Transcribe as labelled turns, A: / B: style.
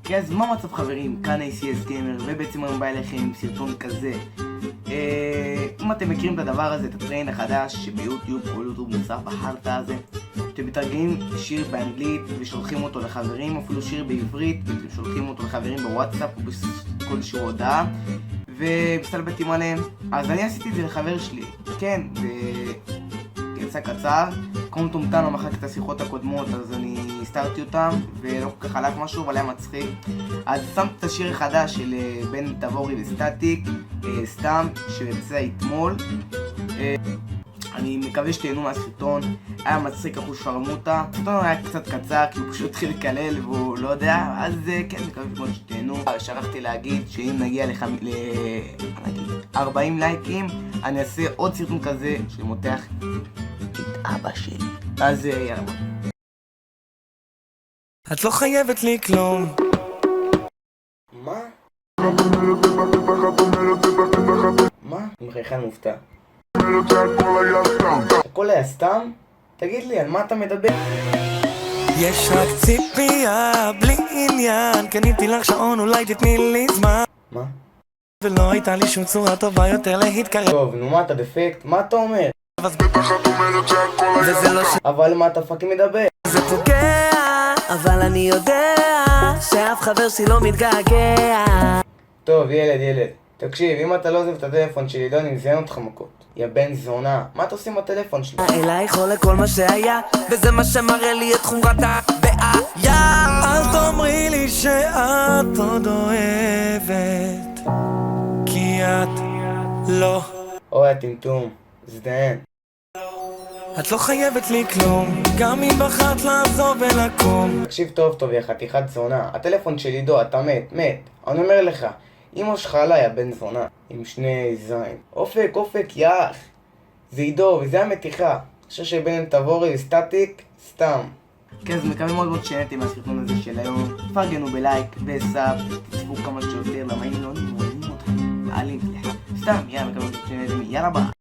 A: אוקיי, אז מה מצב חברים? כאן ACS גיימר, ובעצם היום בא אליכם עם סרטון כזה. אם אתם מכירים את הדבר הזה, את הטרנד החדש שביוטיוב, כל יוטיוב מוסף בחרטה הזה, אתם מתרגמים שיר באנגלית ושולחים אותו לחברים, אפילו שיר בעברית, ואתם שולחים אותו לחברים בוואטסאפ או בכל הודעה, ומסתלבטים עליהם. אז אני עשיתי את זה לחבר שלי, כן, יצא קצר, כמו מטומטם לא מחק את השיחות הקודמות, אז אני הסתרתי אותם ולא כל כך הלך משהו, אבל היה מצחיק. אז שמתי את השיר החדש של בן תבורי וסטטיק, סתם, שיצא אתמול. אני מקווה שתהנו מהסרטון, היה מצחיק אחוז שרמוטה. הסרטון היה קצת קצר כי הוא פשוט התחיל לקלל והוא לא יודע, אז כן, מקווה מאוד שתהנו. שכחתי להגיד שאם נגיע ל-40 לייקים, אני אעשה עוד סרטון כזה שמותח את אבא שלי. אז יאללה בוא.
B: את לא חייבת לי כלום.
A: מה? מה? אני מחייכן מופתע. הכל היה סתם? תגיד לי, על מה אתה מדבר?
B: יש רק ציפייה בלי עניין, קניתי לך שעון, אולי תתני לי זמן.
A: מה?
B: ולא הייתה לי שום צורה טובה יותר להתקרב.
A: טוב, נו מה אתה דפקט? מה אתה אומר?
B: אז בטח את אומרת שהכל היה וזה לא
A: אבל מה אתה פאקינג מדבר?
B: זה פוגע, אבל אני יודע שאף חבר שלי לא מתגעגע.
A: טוב, ילד, תקשיב, אם אתה לא עוזב את הטלפון שלי, לא נזיין אותך מכות. יא בן זונה, מה אתה עושים בטלפון שלי?
B: אלייך עולה כל מה שהיה, וזה מה שמראה לי את חומרת הבעיה. אל תאמרי לי שאת עוד אוהבת, כי את לא.
A: אוי, הטמטום, זדיין.
B: את לא חייבת לי כלום, גם אם בחרת לעזוב ולקום.
A: תקשיב טוב, יא חתיכת זונה, הטלפון של עידו, אתה מת. אני אומר לך, אמא שלך עליי, יא בן זונה, עם שני זין. אופק, יא אח. זה עידו, וזה המתיחה. אני חושב שבן תבורי וסטטיק, סתם. כן, אז מקווה מאוד שנהנתם מהסרטון הזה של היום. תפרגנו בלייק וסאב, תצפו כמה שיותר, למה אם לא נמרדים אתכם. מעלים, סליחה. סתם, יאללה, מקווה מאוד שנהנתם, יאללה ביי.